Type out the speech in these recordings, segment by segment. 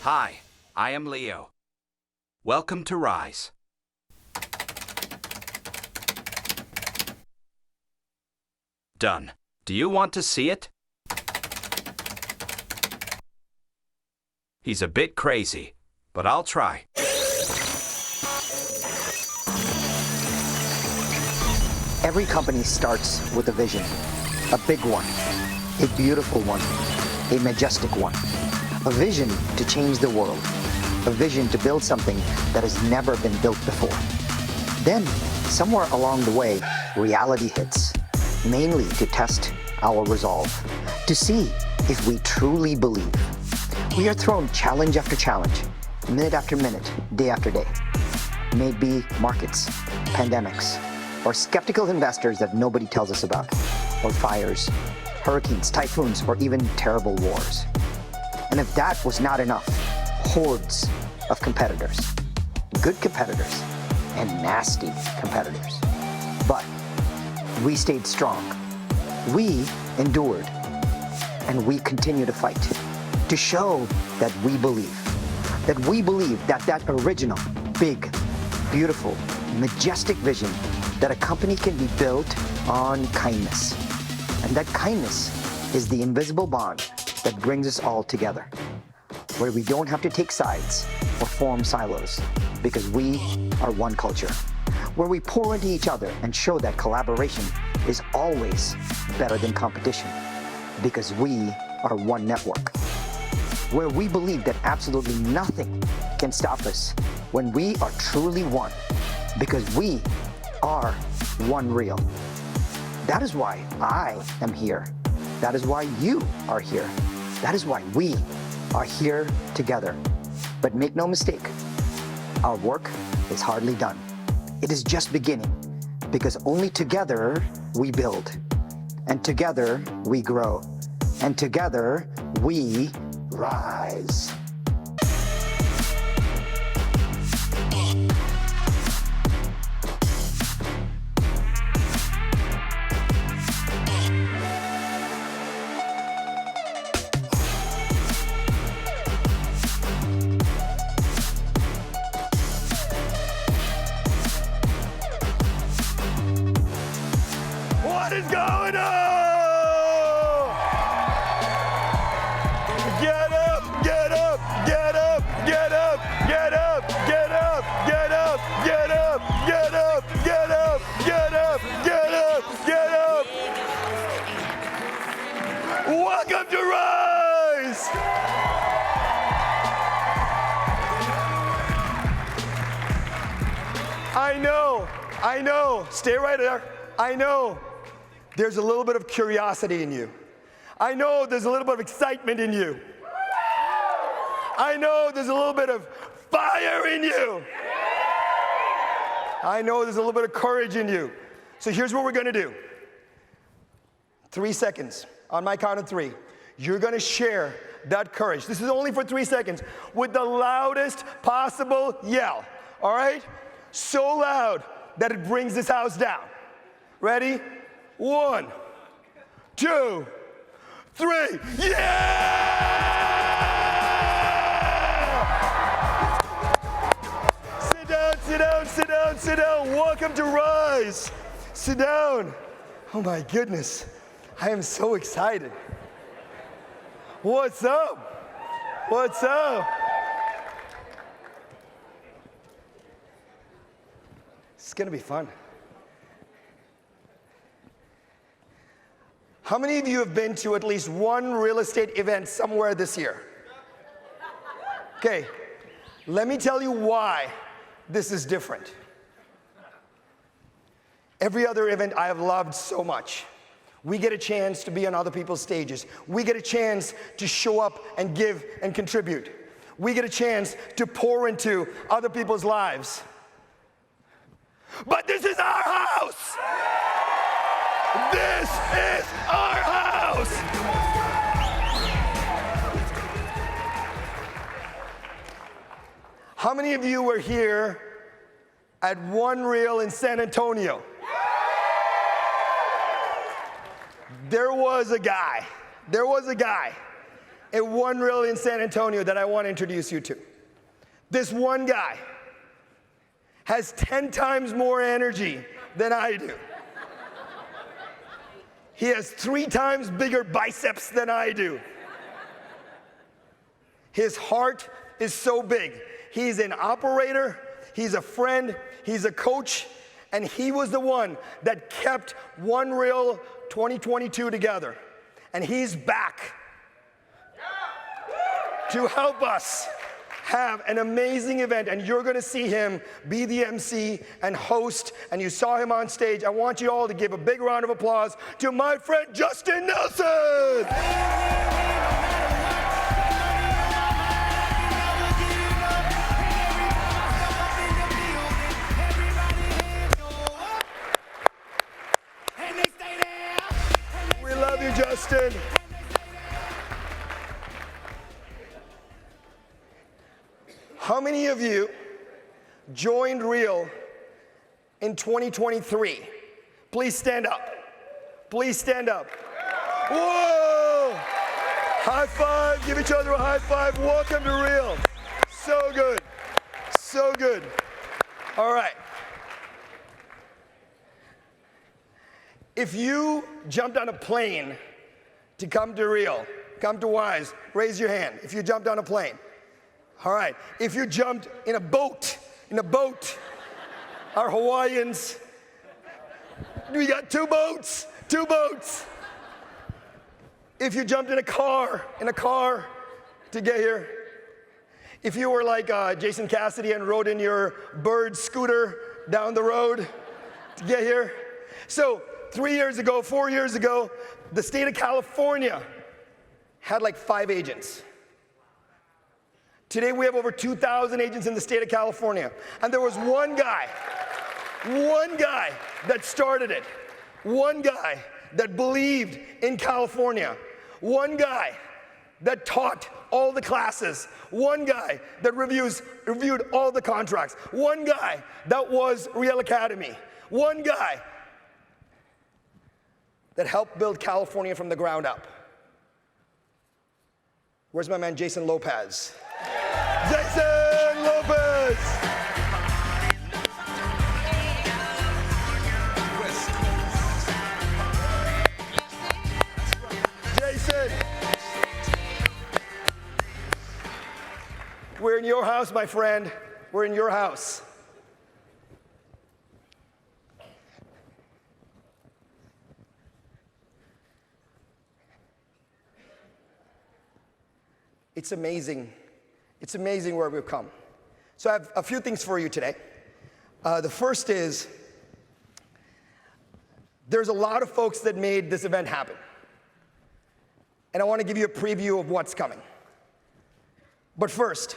Hi, I am Leo. Welcome to Rise. Done. Do you want to see it? He's a bit crazy, but I'll try. Every company starts with a vision, a big one, a beautiful one, a majestic one, a vision to change the world, a vision to build something that has never been built before. Then, somewhere along the way, reality hits, mainly to test our resolve, to see if we truly believe. We are thrown challenge after challenge, minute after minute, day after day. May it be markets, pandemics, or skeptical investors that nobody tells us about, or fires, hurricanes, typhoons, or even terrible wars. And if that was not enough, hordes of competitors, good competitors, and nasty competitors. But we stayed strong. We endured, and we continue to fight to show that we believe that that original, big, beautiful, majestic vision that a company can be built on kindness. And that kindness is the invisible bond that brings us all together, where we don't have to take sides or form silos because we are one culture, where we pour into each other and show that collaboration is always better than competition because we are one network, where we believe that absolutely nothing can stop us when we are truly one because we are one real. That is why I am here. That is why you are here. That is why we are here together. But make no mistake, our work is hardly done. It is just beginning because only together we build, and together we grow, and together we rise. What is going on? Get up, get up, get up, get up, get up, get up, get up, get up, get up, get up, get up, get up, get up. Welcome to Rise. I know, stay right there. I know there's a little bit of curiosity in you. I know there's a little bit of excitement in you. I know there's a little bit of fire in you. I know there's a little bit of courage in you. So here's what we're gonna do. 3 seconds, on my count of 3. You're gonna share that courage. This is only for 3 seconds with the loudest possible yell, all right? So loud that it brings this house down. Ready? 1, 2, 3, yeah! Sit down, sit down, sit down, sit down. Welcome to Rise. Sit down. Oh my goodness, I am so excited. What's up? What's up? It's gonna be fun. How many of you have been to at least one real estate event somewhere this year? Okay, let me tell you why this is different. Every other event I have loved so much. We get a chance to be on other people's stages. We get a chance to show up and give and contribute. We get a chance to pour into other people's lives. But this is our house! This is our house! How many of you were here at One Real in San Antonio? There was a guy at One Real in San Antonio that I want to introduce you to. This one guy has 10 times more energy than I do. He has 3 times bigger biceps than I do. His heart is so big. He's an operator, he's a friend, he's a coach, and he was the one that kept One Real 2022 together. And he's back to help us have an amazing event, and you're gonna see him be the MC and host, and you saw him on stage. I want you all to give a big round of applause to my friend Justin Nelson. We love you, Justin. How many of you joined Real in 2023? Please stand up. Please stand up. Whoa! High five, give each other a high five. Welcome to Real. So good, so good. All right. If you jumped on a plane to come to Real, come to Wise, raise your hand if you jumped on a plane. All right, if you jumped in a boat, our Hawaiians, we got 2 boats. If you jumped in a car to get here, if you were like Jason Cassidy and rode in your bird scooter down the road to get here. So 4 years ago, the state of California had like 5 agents. Today we have over 2,000 agents in the state of California. And there was one guy that started it. One guy that believed in California. One guy that taught all the classes. One guy that reviewed all the contracts. One guy that was Real Academy. One guy that helped build California from the ground up. Where's my man Jason Lopez? Jason Lopez! Jason! We're in your house, my friend. We're in your house. It's amazing. It's amazing where we've come. So I have a few things for you today. The first is, there's a lot of folks that made this event happen. And I want to give you a preview of what's coming. But first,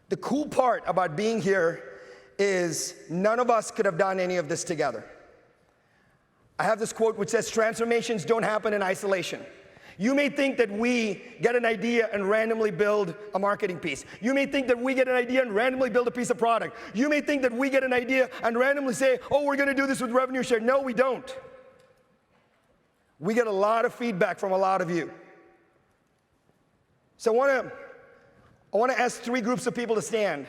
the cool part about being here is none of us could have done any of this together. I have this quote which says, transformations don't happen in isolation. You may think that we get an idea and randomly build a marketing piece. You may think that we get an idea and randomly build a piece of product. You may think that we get an idea and randomly say, oh, we're going to do this with revenue share. No, we don't. We get a lot of feedback from a lot of you. So I want to ask 3 groups of people to stand.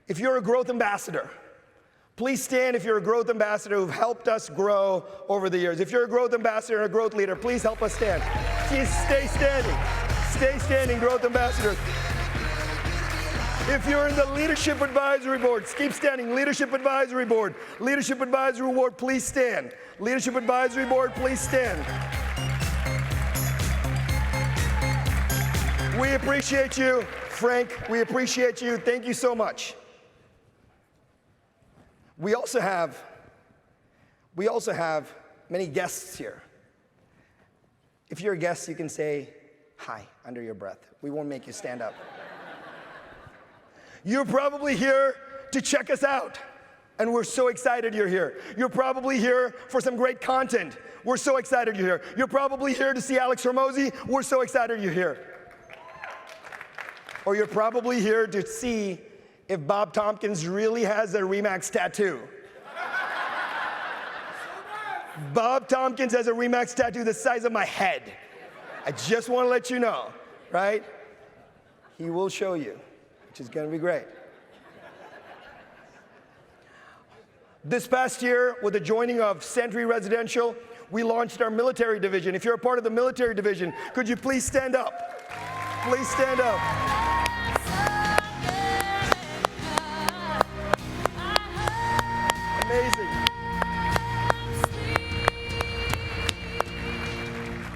If you're a growth ambassador, please stand if you're a growth ambassador who've helped us grow over the years. If you're a growth ambassador and a growth leader, please help us stand. Please stay standing. Stay standing, growth ambassadors. If you're in the Leadership Advisory Board, keep standing. Leadership Advisory Board. Leadership Advisory Board, please stand. Leadership Advisory Board, please stand. We appreciate you. Frank, we appreciate you. Thank you so much. We also have many guests here. If you're a guest, you can say hi under your breath. We won't make you stand up. You're probably here to check us out, and we're so excited you're here. You're probably here for some great content. We're so excited you're here. You're probably here to see Alex Hormozi. We're so excited you're here. Or you're probably here to see if Bob Tompkins really has a Remax tattoo. Bob Tompkins has a Remax tattoo the size of my head. I just want to let you know. right? He will show you, which is going to be great. This past year, with the joining of Sentry Residential, we launched our military division. If you're a part of the military division, could you please stand up? Please stand up. Amazing.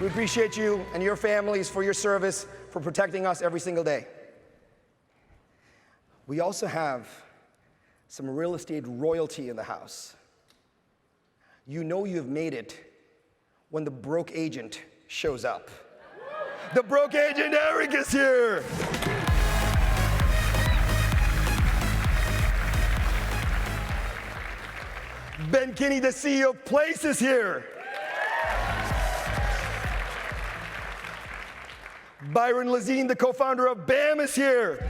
We appreciate you and your families for your service, for protecting us every single day. We also have some real estate royalty in the house. You know you've made it when the broke agent shows up. The broke agent Eric is here. Ben Kinney, the CEO of Place, is here. Byron Lazine, the co-founder of BAM, is here.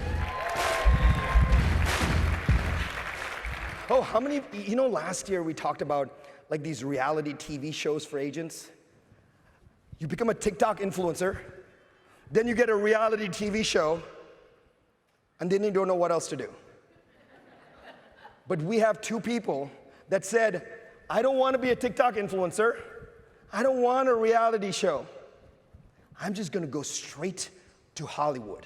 Oh, how many, you know, last year we talked about like these reality TV shows for agents. You become a TikTok influencer, then you get a reality TV show, and then you don't know what else to do. But we have two people that said, I don't want to be a TikTok influencer. I don't want a reality show. I'm just going to go straight to Hollywood.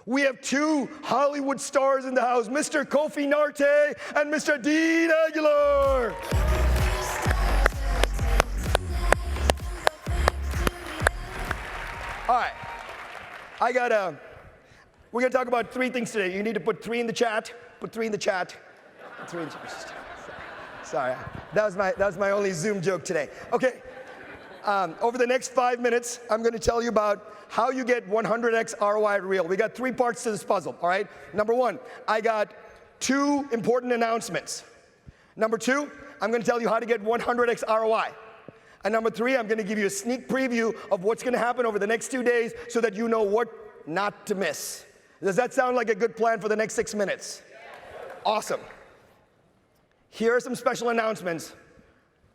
We have two Hollywood stars in the house, Mr. Kofi Narte and Mr. Dean Aguilar. All right, we're gonna talk about three things today. You need to put three in the chat, put three in the chat. Put three in the chat. Sorry, that was my only Zoom joke today. Okay, over the next 5 minutes, I'm gonna tell you about how you get 100x ROI at Real. We got three parts to this puzzle, all right? Number one, I got two important announcements. Number two, I'm gonna tell you how to get 100x ROI. And number three, I'm gonna give you a sneak preview of what's gonna happen over the next 2 days so that you know what not to miss. Does that sound like a good plan for the next 6 minutes? Awesome. Here are some special announcements.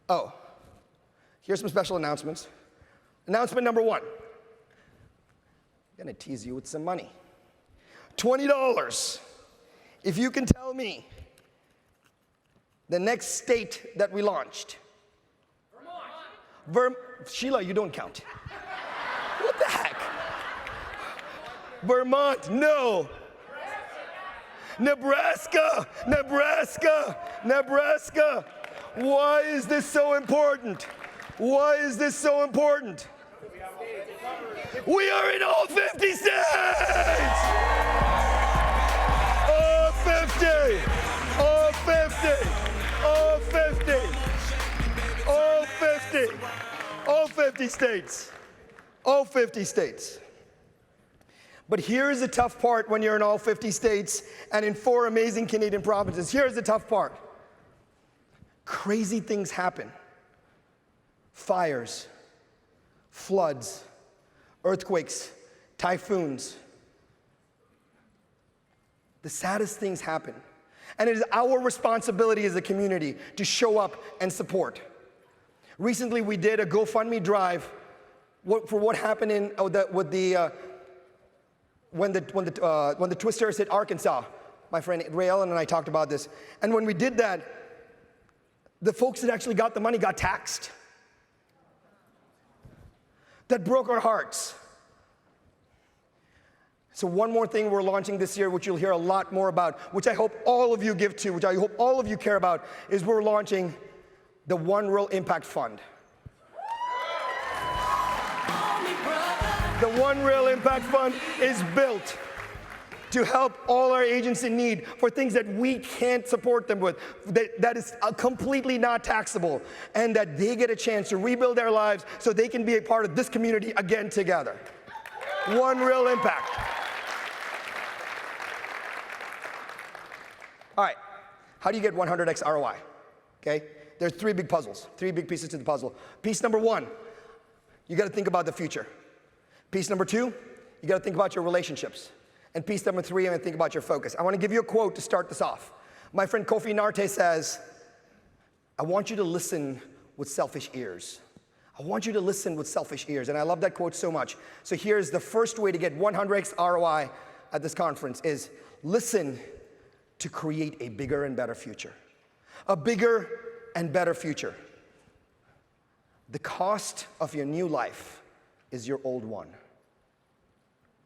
Oh, here's some special announcements. Announcement number one. I'm gonna tease you with some money. $20. If you can tell me the next state that we launched. Vermont. Sheila, you don't count. What the heck? Vermont, no. Nebraska, Nebraska, Nebraska. Why is this so important? Why is this so important? We are in all 50 states! All 50! All 50! All 50! All 50! All 50 states! All 50 states. But here's the tough part when you're in all 50 states and in 4 amazing Canadian provinces. Here's the tough part. Crazy things happen. Fires, floods, earthquakes, typhoons. The saddest things happen. And it is our responsibility as a community to show up and support. Recently, we did a GoFundMe drive for what happened when the twisters hit Arkansas. My friend Ray Ellen and I talked about this. And when we did that, the folks that actually got the money got taxed. That broke our hearts. So one more thing we're launching this year, which you'll hear a lot more about, which I hope all of you give to, which I hope all of you care about, is we're launching the One Real Impact Fund. The One Real Impact Fund is built to help all our agents in need for things that we can't support them with, that is completely not taxable, and that they get a chance to rebuild their lives so they can be a part of this community again together. One Real Impact. All right, how do you get 100x ROI? Okay, there's 3 big puzzles, 3 big pieces to the puzzle. Piece number 1, you gotta think about the future. Piece number 2, you gotta think about your relationships. And piece number 3, I'm gonna think about your focus. I wanna give you a quote to start this off. My friend Kofi Narte says, I want you to listen with selfish ears. I want you to listen with selfish ears, and I love that quote so much. So here's the first way to get 100x ROI at this conference is listen to create a bigger and better future. A bigger and better future. The cost of your new life is your old one.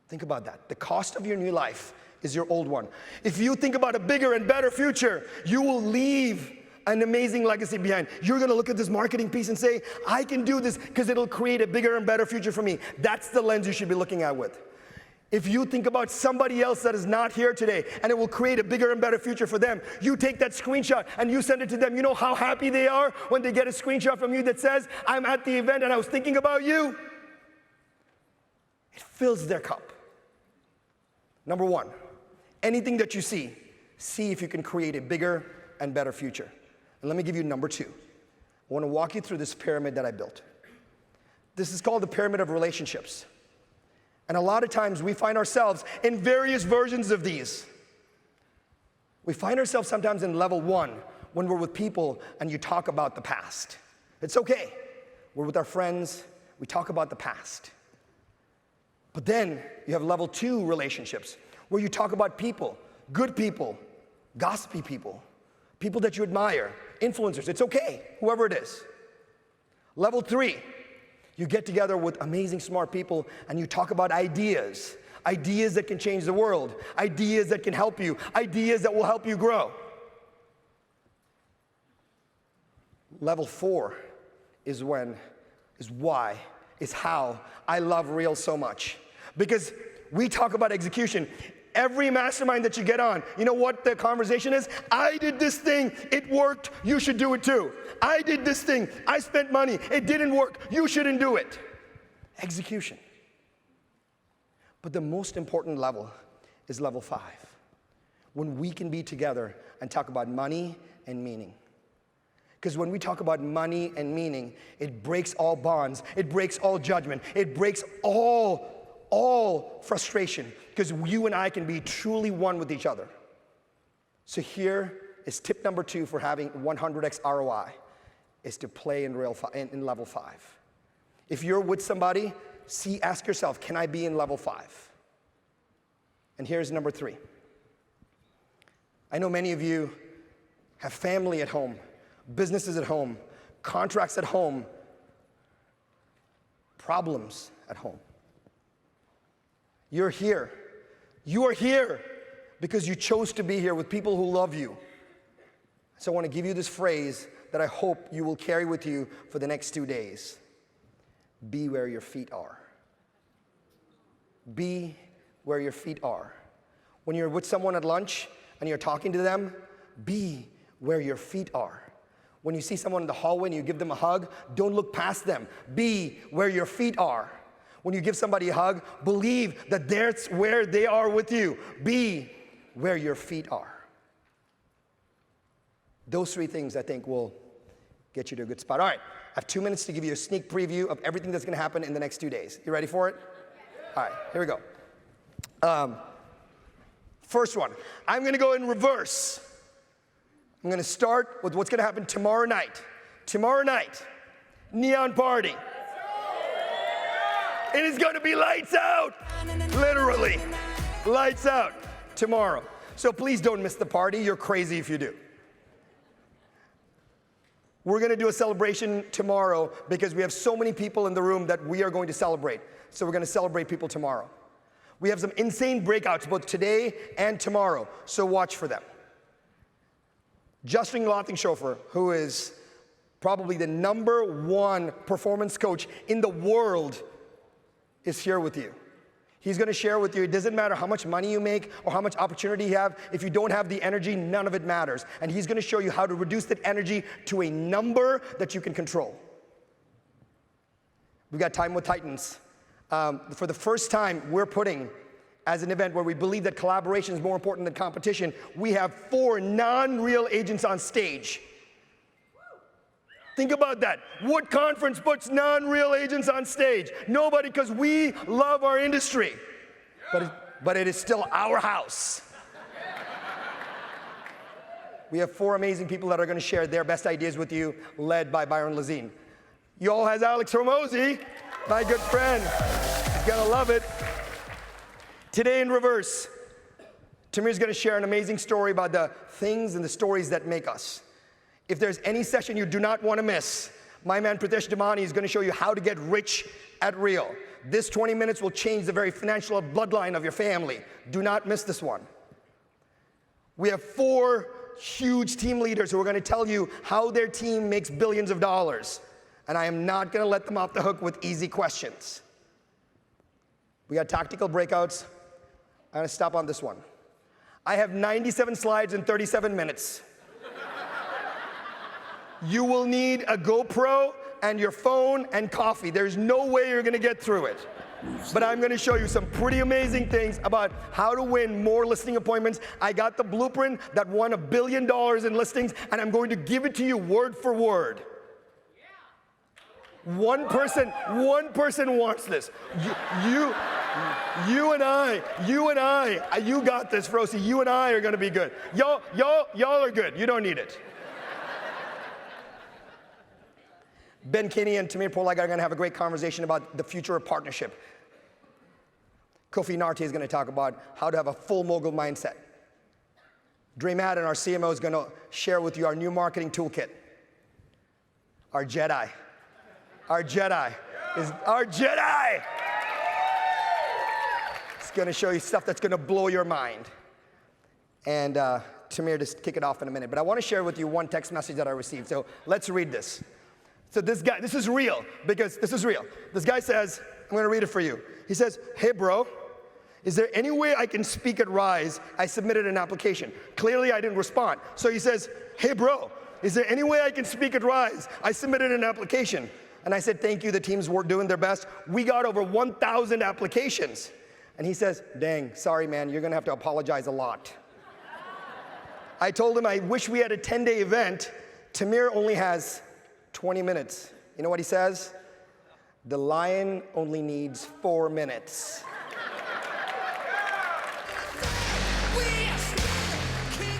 Think about that. The cost of your new life is your old one. If you think about a bigger and better future, you will leave an amazing legacy behind. You're gonna look at this marketing piece and say, I can do this because it'll create a bigger and better future for me. That's the lens you should be looking at with. If you think about somebody else that is not here today and it will create a bigger and better future for them, you take that screenshot and you send it to them. You know how happy they are when they get a screenshot from you that says, I'm at the event and I was thinking about you? It fills their cup. Number one, anything that you see if you can create a bigger and better future. And let me give you number two. I want to walk you through this pyramid that I built. This is called the pyramid of relationships. And a lot of times we find ourselves in various versions of these. We find ourselves sometimes in level one when we're with people and you talk about the past. It's okay. We're with our friends, we talk about the past. But then you have level two relationships where you talk about people, good people, gossipy people, people that you admire, influencers. It's okay, whoever it is. Level three, you get together with amazing smart people and you talk about ideas. Ideas that can change the world. Ideas that can help you. Ideas that will help you grow. Level four is how I love Real so much. Because we talk about execution. Every mastermind that you get on, you know what the conversation is? I did this thing, it worked, you should do it too. I did this thing, I spent money, it didn't work, you shouldn't do it. Execution. But the most important level is level 5. When we can be together and talk about money and meaning. Because when we talk about money and meaning, it breaks all bonds, it breaks all judgment, it breaks all frustration, because you and I can be truly one with each other. So here is tip number 2 for having 100x ROI, is to play in level 5. If you're with somebody, ask yourself, can I be in level 5? And here's number 3. I know many of you have family at home, businesses at home, contracts at home, problems at home. You're here. You are here because you chose to be here with people who love you. So I want to give you this phrase that I hope you will carry with you for the next 2 days. Be where your feet are. Be where your feet are. When you're with someone at lunch and you're talking to them, be where your feet are. When you see someone in the hallway and you give them a hug, don't look past them. Be where your feet are. When you give somebody a hug, believe that that's where they are with you. Be where your feet are. Those 3 things, I think, will get you to a good spot. All right, I have 2 minutes to give you a sneak preview of everything that's going to happen in the next 2 days. You ready for it? All right, here we go. First one, I'm going to go in reverse. I'm going to start with what's going to happen tomorrow night. Tomorrow night, neon party. It is going to be lights out, literally, lights out tomorrow. So please don't miss the party. You're crazy if you do. We're going to do a celebration tomorrow because we have so many people in the room that we are going to celebrate. So we're going to celebrate people tomorrow. We have some insane breakouts both today and tomorrow, so watch for them. Justin Lothinghofer, who is probably the #1 performance coach in the world, is here with you. He's going to share with you, it doesn't matter how much money you make or how much opportunity you have. If you don't have the energy, none of it matters. And he's going to show you how to reduce that energy to a number that you can control. We've got Time with Titans. For the first time, we're putting, as an event where we believe that collaboration is more important than competition, we have 4 non-real agents on stage. Think about that. What conference puts non-real agents on stage? Nobody, because we love our industry. But it is still our house. We have 4 amazing people that are going to share their best ideas with you, led by Byron Lazine. You all has Alex Hormozi, my good friend. He's gonna love it. Today in reverse, Tamir's gonna share an amazing story about the things and the stories that make us. If there's any session you do not wanna miss, my man Pritesh Damani is gonna show you how to get rich at Real. This 20 minutes will change the very financial bloodline of your family. Do not miss this one. We have 4 huge team leaders who are gonna tell you how their team makes billions of dollars. And I am not gonna let them off the hook with easy questions. We got tactical breakouts. I'm gonna stop on this one. I have 97 slides in 37 minutes. You will need a GoPro and your phone and coffee. There's no way you're gonna get through it. But I'm gonna show you some pretty amazing things about how to win more listing appointments. I got the blueprint that won $1 billion in listings, and I'm going to give it to you word for word. One person wants this. You and I, you got this, Frosi. You and I are gonna be good. Y'all are good. You don't need it. Ben Kinney and Tamir Poleg are gonna have a great conversation about the future of partnership. Kofi Narte is gonna talk about how to have a full mogul mindset. Dre Madden, our CMO, is gonna share with you our new marketing toolkit. Our Jedi is our Jedi. It's gonna show you stuff that's gonna blow your mind. And Tamir, just kick it off in a minute. But I wanna share with you one text message that I received. So let's read this. So this guy, this is real, because this is real. This guy says, I'm gonna read it for you. He says, hey bro, is there any way I can speak at Rise? I submitted an application. Clearly I didn't respond. So he says, hey bro, is there any way I can speak at Rise? I submitted an application. And I said, thank you, the teams were doing their best. We got over 1,000 applications. And he says, dang, sorry man, you're gonna have to apologize a lot. I told him I wish we had a 10-day event. Tamir only has 20 minutes. You know what he says? The lion only needs 4 minutes.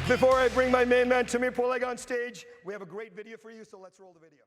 Before I bring my main man, Tamir Poleg, on stage, we have a great video for you, so let's roll the video.